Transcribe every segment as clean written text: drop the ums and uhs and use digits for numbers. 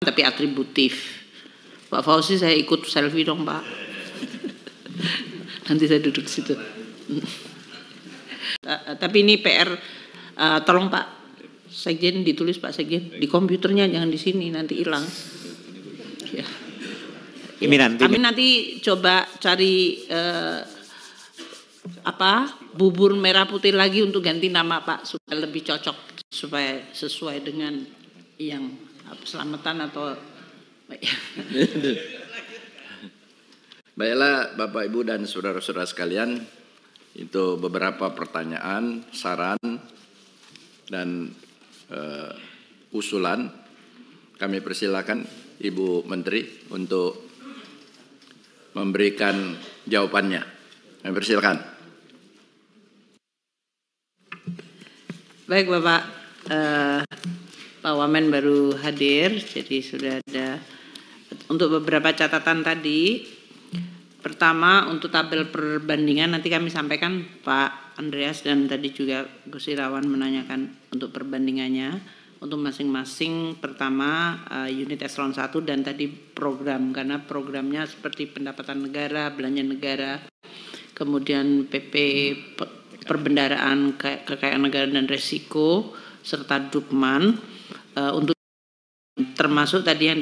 tapi atributif. Pak Fauzi, saya ikut selfie dong Pak. Nanti saya duduk situ. Tapi ini PR, tolong Pak Sekjen ditulis, Pak Sekjen, di komputernya, jangan di sini, nanti hilang. Ya. Kami nanti coba cari bubur merah putih lagi untuk ganti nama Pak, supaya lebih cocok, supaya sesuai dengan yang selamatan atau Baiklah Bapak Ibu dan saudara-saudara sekalian, itu beberapa pertanyaan, saran dan usulan. Kami persilakan Ibu Menteri untuk memberikan jawabannya. Kami persilakan. Baik Bapak, Pak Wamen baru hadir, jadi sudah ada untuk beberapa catatan tadi. Pertama, untuk tabel perbandingan nanti kami sampaikan Pak Andreas, dan tadi juga Gus Irawan menanyakan untuk perbandingannya untuk masing-masing. Pertama unit eselon 1 dan tadi program, karena programnya seperti pendapatan negara, belanja negara, kemudian PP perbendaraan, kekayaan negara dan resiko, serta Dukman, untuk termasuk tadi yang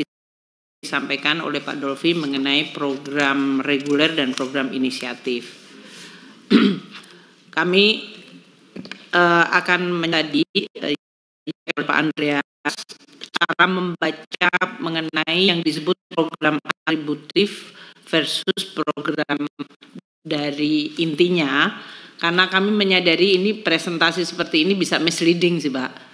disampaikan oleh Pak Dolfi mengenai program reguler dan program inisiatif. Kami akan menjadi Pak Andreas cara membaca mengenai yang disebut program atributif versus program dari intinya, karena kami menyadari ini presentasi seperti ini bisa misleading sih Pak.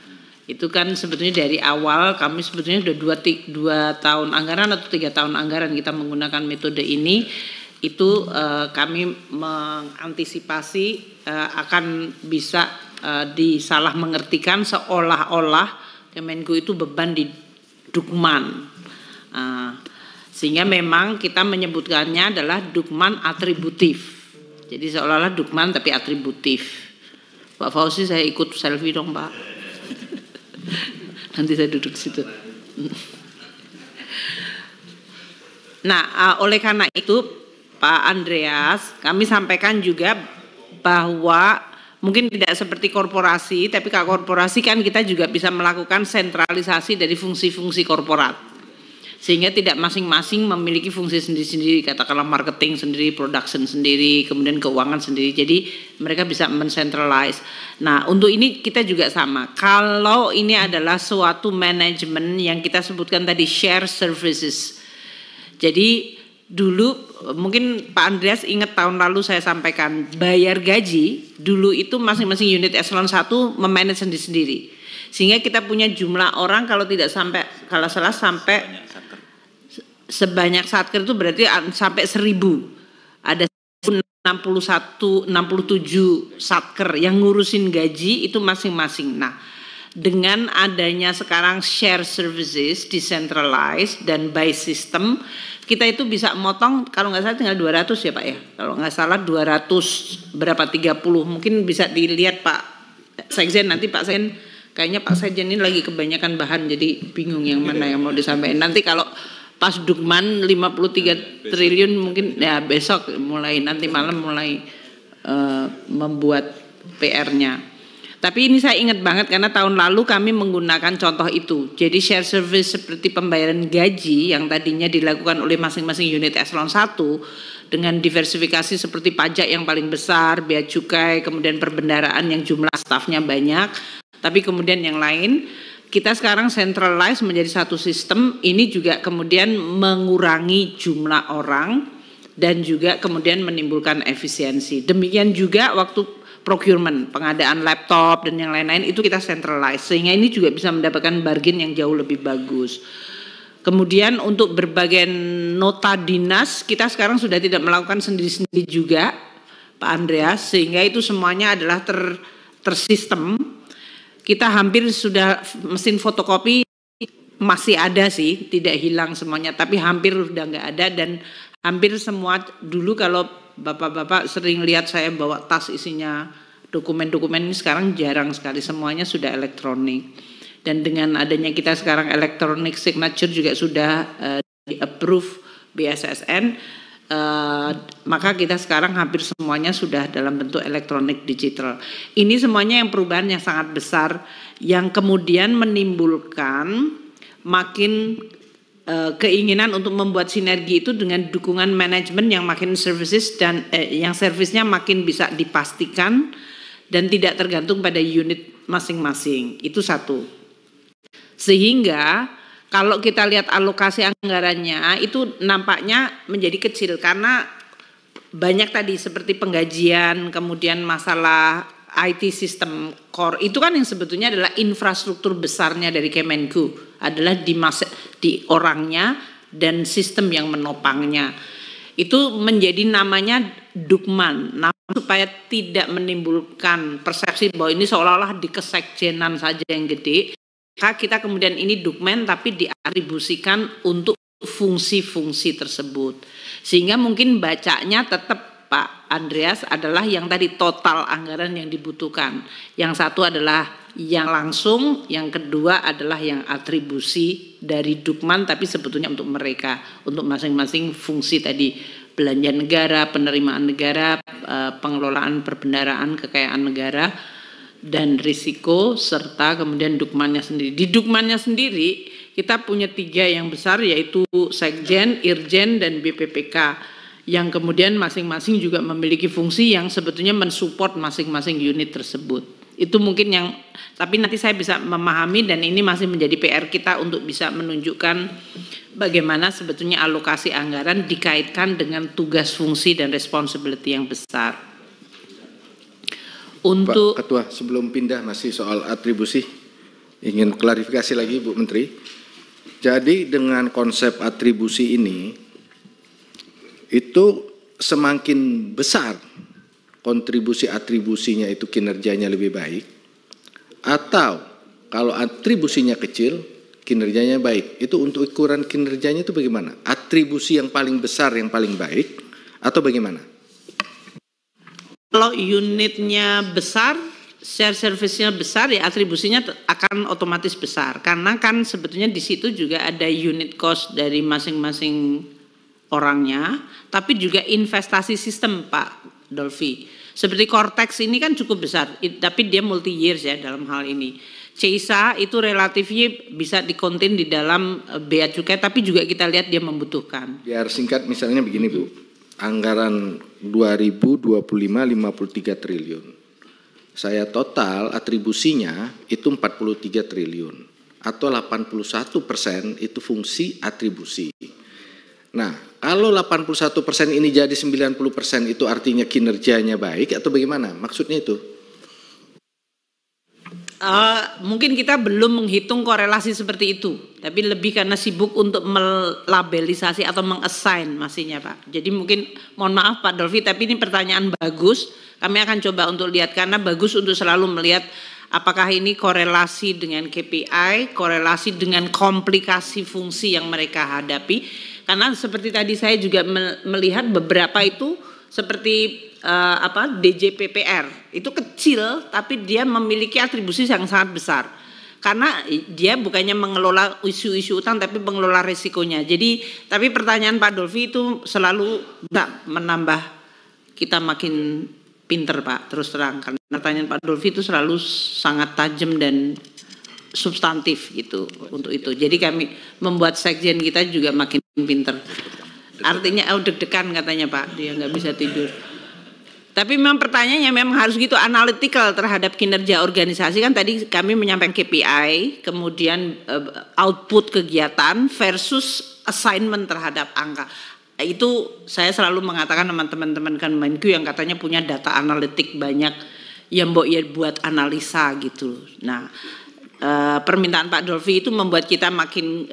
Itu kan sebetulnya dari awal kami sebetulnya sudah 2 tahun anggaran atau 3 tahun anggaran kita menggunakan metode ini. Itu kami mengantisipasi akan bisa disalah mengertikan seolah-olah Kemenku itu beban di Dukman. Sehingga memang kita menyebutkannya adalah Dukman atributif. Jadi seolah-olah Dukman tapi atributif. Pak Fauzi, saya ikut selfie dong Pak. Nanti saya duduk situ. Nah, oleh karena itu Pak Andreas, kami sampaikan juga bahwa mungkin tidak seperti korporasi, tapi kalau korporasi kan kita juga bisa melakukan sentralisasi dari fungsi-fungsi korporat. Sehingga tidak masing-masing memiliki fungsi sendiri-sendiri, katakanlah marketing sendiri, production sendiri, kemudian keuangan sendiri. Jadi mereka bisa mencentralize. Nah, untuk ini kita juga sama. Kalau ini adalah suatu manajemen yang kita sebutkan tadi share services. Jadi dulu mungkin Pak Andreas ingat tahun lalu saya sampaikan bayar gaji, dulu itu masing-masing unit eselon 1 memanage sendiri-sendiri. Sehingga kita punya jumlah orang kalau tidak sampai, kalau salah sampai sebanyak satker itu berarti sampai 1000. Ada 67 satker yang ngurusin gaji itu masing-masing. Nah, dengan adanya sekarang share services, decentralized dan by system, kita itu bisa motong kalau nggak salah tinggal 200 ya Pak ya. Kalau nggak salah 200 berapa 30, mungkin bisa dilihat Pak Sekjen, nanti Pak Sekjen, kayaknya Pak Sekjen ini lagi kebanyakan bahan jadi bingung yang mana yang mau disampaikan. Nanti kalau pas Dukman 53 triliun mungkin ya besok mulai, nanti malam mulai membuat PR-nya. Tapi ini saya ingat banget karena tahun lalu kami menggunakan contoh itu. Jadi share service seperti pembayaran gaji yang tadinya dilakukan oleh masing-masing unit eselon 1 dengan diversifikasi seperti pajak yang paling besar, bea cukai, kemudian perbendaraan yang jumlah stafnya banyak, tapi kemudian yang lain kita sekarang centralize menjadi satu sistem. Ini juga kemudian mengurangi jumlah orang dan juga kemudian menimbulkan efisiensi. Demikian juga waktu procurement, pengadaan laptop dan yang lain-lain itu kita centralize, sehingga ini juga bisa mendapatkan bargain yang jauh lebih bagus. Kemudian untuk berbagai nota dinas kita sekarang sudah tidak melakukan sendiri-sendiri juga Pak Andreas, sehingga itu semuanya adalah tersistem. Kita hampir sudah mesin fotokopi masih ada sih, tidak hilang semuanya, tapi hampir udah nggak ada. Dan hampir semua dulu kalau bapak-bapak sering lihat saya bawa tas isinya dokumen-dokumen, ini sekarang jarang sekali, semuanya sudah elektronik. Dan dengan adanya kita sekarang electronic signature juga sudah di-approve BSSN, maka kita sekarang hampir semuanya sudah dalam bentuk elektronik digital. Ini semuanya yang perubahan yang sangat besar yang kemudian menimbulkan makin keinginan untuk membuat sinergi itu dengan dukungan manajemen yang makin services dan yang servisnya makin bisa dipastikan dan tidak tergantung pada unit masing-masing. Itu satu. Sehingga kalau kita lihat alokasi anggarannya itu nampaknya menjadi kecil karena banyak tadi seperti penggajian, kemudian masalah IT system core itu kan yang sebetulnya adalah infrastruktur besarnya dari Kemenku adalah di orangnya dan sistem yang menopangnya. Itu menjadi namanya Dukman, supaya tidak menimbulkan persepsi bahwa ini seolah-olah di kesekjenan saja yang gede. Maka kita kemudian ini Dukman tapi diatribusikan untuk fungsi-fungsi tersebut. Sehingga mungkin bacanya tetap Pak Andreas adalah yang tadi total anggaran yang dibutuhkan. Yang satu adalah yang langsung, yang kedua adalah yang atribusi dari Dukman tapi sebetulnya untuk mereka, untuk masing-masing fungsi tadi belanja negara, penerimaan negara, pengelolaan perbendaharaan kekayaan negara dan risiko serta kemudian Dukmannya sendiri. Di Dukmannya sendiri kita punya 3 yang besar yaitu Sekjen, Irjen dan BPPK. Yang kemudian masing-masing juga memiliki fungsi yang sebetulnya mensupport masing-masing unit tersebut. Itu mungkin yang, tapi nanti saya bisa memahami dan ini masih menjadi PR kita untuk bisa menunjukkan bagaimana sebetulnya alokasi anggaran dikaitkan dengan tugas fungsi dan responsibility yang besar. Untuk Pak Ketua, sebelum pindah masih soal atribusi, ingin klarifikasi lagi Bu Menteri. Jadi dengan konsep atribusi ini, itu semakin besar kontribusi atribusinya itu kinerjanya lebih baik, atau kalau atribusinya kecil kinerjanya baik. Itu untuk ukuran kinerjanya itu bagaimana? Atribusi yang paling besar yang paling baik atau bagaimana? Kalau unitnya besar, share service-nya besar ya atribusinya akan otomatis besar karena kan sebetulnya di situ juga ada unit cost dari masing-masing orangnya, tapi juga investasi sistem Pak Dolfi. Seperti Cortex ini kan cukup besar, tapi dia multi years ya dalam hal ini. CISA itu relatifnya bisa dikonten di dalam bea cukai, tapi juga kita lihat dia membutuhkan. Biar singkat misalnya begini Bu, anggaran 2025 53 triliun. Saya total atribusinya itu 43 triliun atau 81% itu fungsi atribusi. Nah, kalau 81% ini jadi 90% itu artinya kinerjanya baik atau bagaimana? Maksudnya itu? Mungkin kita belum menghitung korelasi seperti itu, tapi lebih karena sibuk untuk melabelisasi atau mengassign masihnya Pak. Jadi mungkin mohon maaf Pak Dolfi, tapi ini pertanyaan bagus. Kami akan coba untuk lihat karena bagus untuk selalu melihat apakah ini korelasi dengan KPI, korelasi dengan komplikasi fungsi yang mereka hadapi. Karena seperti tadi saya juga melihat beberapa itu seperti DJPPR itu kecil tapi dia memiliki atribusi yang sangat besar karena dia bukannya mengelola isu-isu utang tapi mengelola risikonya. Jadi tapi pertanyaan Pak Dolfi itu selalu menambah kita makin pinter Pak, terus terang karena pertanyaan Pak Dolfi itu selalu sangat tajam dan substantif gitu untuk itu. Jadi kami membuat sekjen kita juga makin pinter. Artinya deg-degan katanya Pak, dia nggak bisa tidur. Tapi memang pertanyaannya memang harus gitu analytical terhadap kinerja organisasi kan tadi kami menyampaikan KPI, kemudian output kegiatan versus assignment terhadap angka. Itu saya selalu mengatakan sama teman-teman Kemenku yang katanya punya data analitik banyak yang buat analisa gitu. Nah, permintaan Pak Dolfi itu membuat kita makin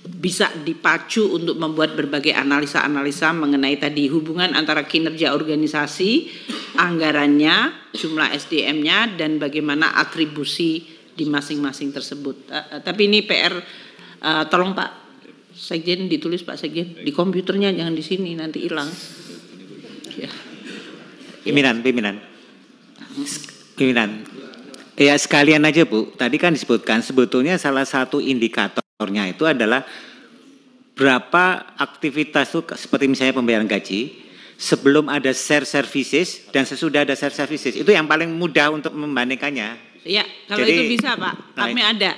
bisa dipacu untuk membuat berbagai analisa-analisa mengenai tadi hubungan antara kinerja organisasi, anggarannya, jumlah SDM-nya dan bagaimana atribusi di masing-masing tersebut. Tapi ini PR, tolong Pak Sekjen ditulis Pak Sekjen di komputernya jangan di sini nanti hilang. Ya. Pimpinan. Ya sekalian aja Bu, tadi kan disebutkan sebetulnya salah satu indikatornya itu adalah berapa aktivitas itu seperti misalnya pembayaran gaji sebelum ada share services dan sesudah ada share services, itu yang paling mudah untuk membandingkannya. Ya, kalau Jadi, itu bisa Pak, kami ada.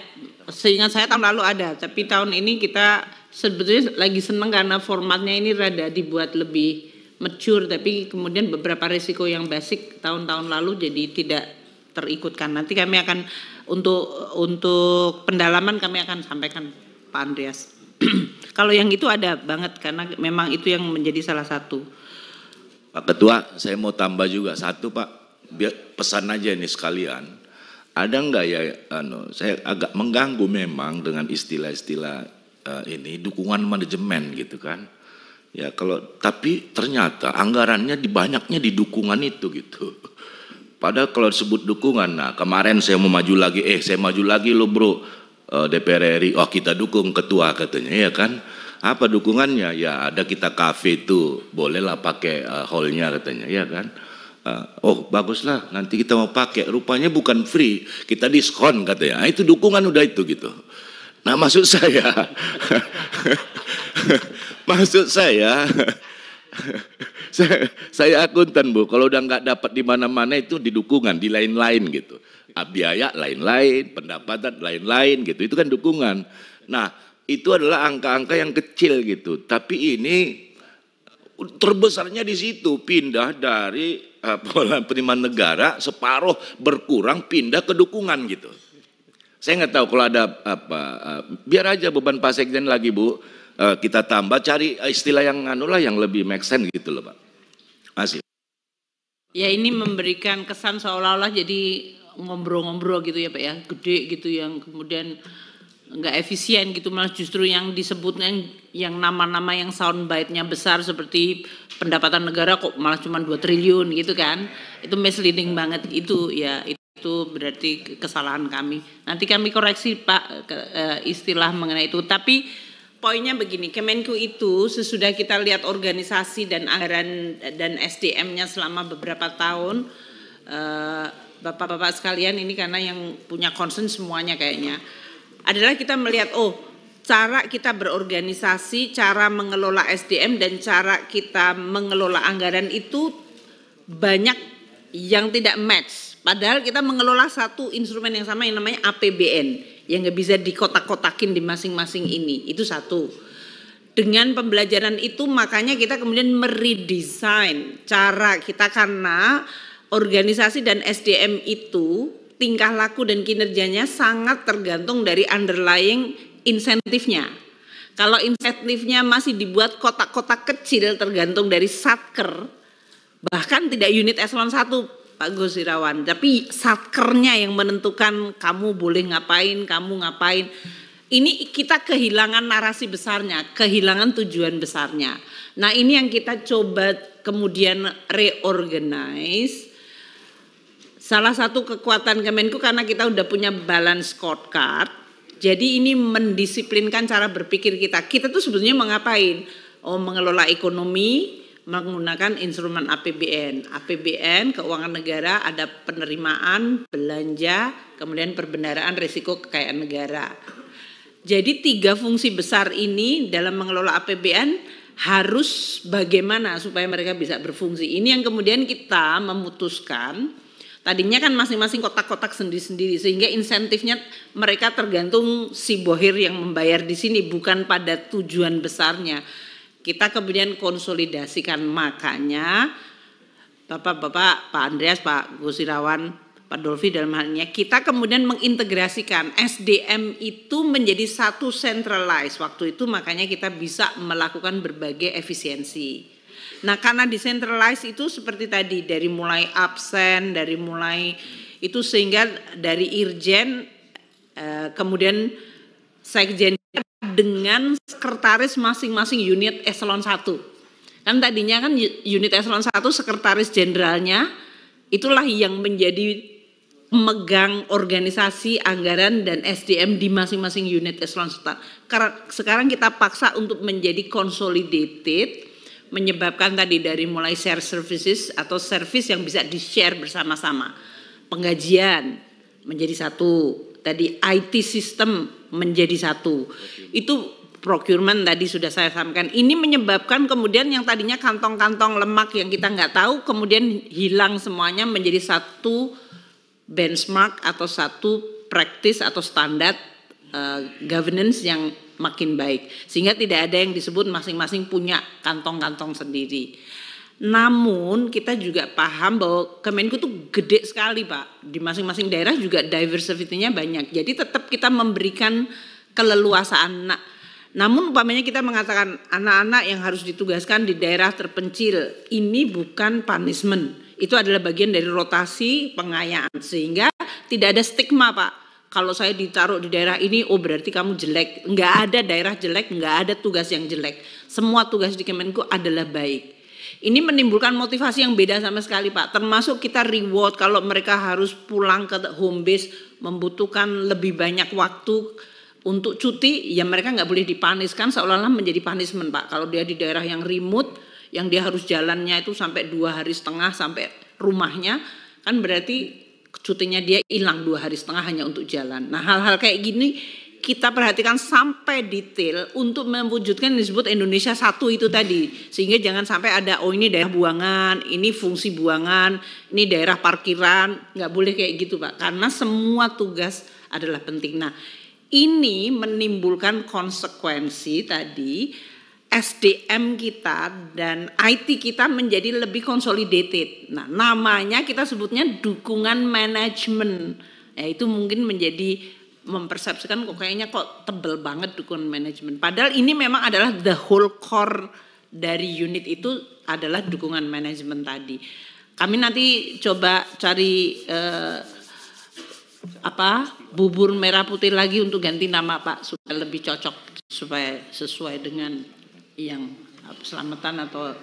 Seingat saya tahun lalu ada, tapi tahun ini kita sebetulnya lagi seneng karena formatnya ini rada dibuat lebih mature, tapi kemudian beberapa risiko yang basic tahun-tahun lalu jadi tidak terikutkan. Nanti kami akan untuk pendalaman kami akan sampaikan Pak Andreas. Kalau yang itu ada banget karena memang itu yang menjadi salah satu. Pak Ketua, saya mau tambah juga satu Pak, biar pesan aja ini sekalian. Ada enggak ya, saya agak mengganggu memang dengan istilah-istilah ini dukungan manajemen gitu kan. Ya kalau tapi ternyata anggarannya banyaknya di dukungan itu gitu. Padahal kalau disebut dukungan, nah kemarin saya mau maju lagi, saya maju lagi loh bro, DPR RI, oh kita dukung ketua katanya, ya kan? Apa dukungannya? Ya ada kita kafe itu, bolehlah pakai hallnya katanya, ya kan? Oh baguslah, nanti kita mau pakai, rupanya bukan free, kita diskon katanya, nah, itu dukungan udah itu gitu. Nah maksud saya, saya akuntan Bu, kalau udah nggak dapat di mana-mana itu di dukungan, di lain-lain gitu. Biaya lain-lain, pendapatan lain-lain gitu, itu kan dukungan. Nah itu adalah angka-angka yang kecil gitu, tapi ini terbesarnya di situ, pindah dari penerimaan negara separuh berkurang pindah ke dukungan gitu. Saya nggak tahu kalau ada apa, biar aja beban Pak Sekjen lagi Bu, kita tambah cari istilah yang yang lebih make sense gitu loh Pak. Masih. Ya ini memberikan kesan seolah-olah jadi ngobrol-ngobrol gitu ya Pak ya, gede gitu yang kemudian nggak efisien gitu, malah justru yang disebutnya yang nama-nama yang soundbite-nya besar seperti pendapatan negara kok malah cuma 2 triliun gitu kan, itu misleading banget itu ya, itu berarti kesalahan kami. Nanti kami koreksi Pak istilah mengenai itu, tapi poinnya begini, Kemenku itu sesudah kita lihat organisasi dan anggaran dan SDM-nya selama beberapa tahun, Bapak-bapak sekalian ini karena yang punya concern semuanya kayaknya, adalah kita melihat cara kita berorganisasi, cara mengelola SDM dan cara kita mengelola anggaran itu banyak yang tidak match. Padahal kita mengelola satu instrumen yang sama yang namanya APBN yang nggak bisa dikotak-kotakin di masing-masing ini. Itu satu. Dengan pembelajaran itu makanya kita kemudian meredesain cara kita karena organisasi dan SDM itu tingkah laku dan kinerjanya sangat tergantung dari underlying insentifnya. Kalau insentifnya masih dibuat kotak-kotak kecil tergantung dari satker, bahkan tidak unit eselon 1 Pak Gus Irawan, tapi satkernya yang menentukan kamu boleh ngapain, kamu ngapain. Ini kita kehilangan narasi besarnya, kehilangan tujuan besarnya. Nah ini yang kita coba kemudian reorganize. Salah satu kekuatan Kemenku karena kita udah punya balance scorecard, jadi ini mendisiplinkan cara berpikir kita. Kita tuh sebetulnya mengapain? Mengelola ekonomi menggunakan instrumen APBN. APBN, keuangan negara, ada penerimaan, belanja, kemudian perbendaharaan risiko kekayaan negara. Jadi 3 fungsi besar ini dalam mengelola APBN harus bagaimana supaya mereka bisa berfungsi. Ini yang kemudian kita memutuskan. Tadinya kan masing-masing kotak-kotak sendiri-sendiri sehingga insentifnya mereka tergantung si bohir yang membayar di sini bukan pada tujuan besarnya. Kita kemudian konsolidasikan, makanya Bapak-bapak, Pak Andreas, Pak Gus Irawan, Pak Dolfi dalam hal ini kita kemudian mengintegrasikan SDM itu menjadi satu centralized waktu itu, makanya kita bisa melakukan berbagai efisiensi. Nah karena decentralized itu seperti tadi dari mulai absen, dari mulai itu sehingga dari Irjen kemudian Sekjen dengan sekretaris masing-masing unit eselon 1. Kan tadinya kan unit eselon 1 sekretaris jenderalnya itulah yang menjadi pemegang organisasi anggaran dan SDM di masing-masing unit eselon 1. Karena sekarang kita paksa untuk menjadi consolidated, menyebabkan tadi dari mulai share services atau service yang bisa di-share bersama-sama. Penggajian, menjadi satu. Tadi IT system menjadi satu. Itu procurement tadi sudah saya sampaikan. Ini menyebabkan kemudian yang tadinya kantong-kantong lemak yang kita nggak tahu kemudian hilang semuanya menjadi satu benchmark atau satu practice atau standar governance yang makin baik. Sehingga tidak ada yang disebut masing-masing punya kantong-kantong sendiri. Namun kita juga paham bahwa Kemenku itu gede sekali Pak. Di masing-masing daerah juga diversity-nya banyak. Jadi tetap kita memberikan keleluasaan. Namun umpamanya kita mengatakan anak-anak yang harus ditugaskan di daerah terpencil, ini bukan punishment. Itu adalah bagian dari rotasi pengayaan. Sehingga tidak ada stigma Pak. Kalau saya ditaruh di daerah ini, oh berarti kamu jelek. Enggak ada daerah jelek, enggak ada tugas yang jelek. Semua tugas di Kemenku adalah baik. Ini menimbulkan motivasi yang beda sama sekali Pak. Termasuk kita reward kalau mereka harus pulang ke home base, membutuhkan lebih banyak waktu untuk cuti, ya mereka nggak boleh dipaniskan seolah-olah menjadi punishment Pak. Kalau dia di daerah yang remote, yang dia harus jalannya itu sampai 2,5 hari sampai rumahnya, kan berarti cutinya dia hilang 2,5 hari hanya untuk jalan. Nah hal-hal kayak gini kita perhatikan sampai detail untuk mewujudkan yang disebut Indonesia Satu itu tadi. Sehingga jangan sampai ada, oh ini daerah buangan, ini fungsi buangan, ini daerah parkiran, nggak boleh kayak gitu Pak. Karena semua tugas adalah penting. Nah ini menimbulkan konsekuensi tadi SDM kita dan IT kita menjadi lebih consolidated. Nah namanya kita sebutnya dukungan manajemen. Ya, itu mungkin menjadi mempersepsikan kok kayaknya kok tebel banget dukungan manajemen. Padahal ini memang adalah the whole core dari unit itu adalah dukungan manajemen tadi. Kami nanti coba cari bubur merah putih lagi untuk ganti nama Pak supaya lebih cocok, supaya sesuai dengan yang selamatan atau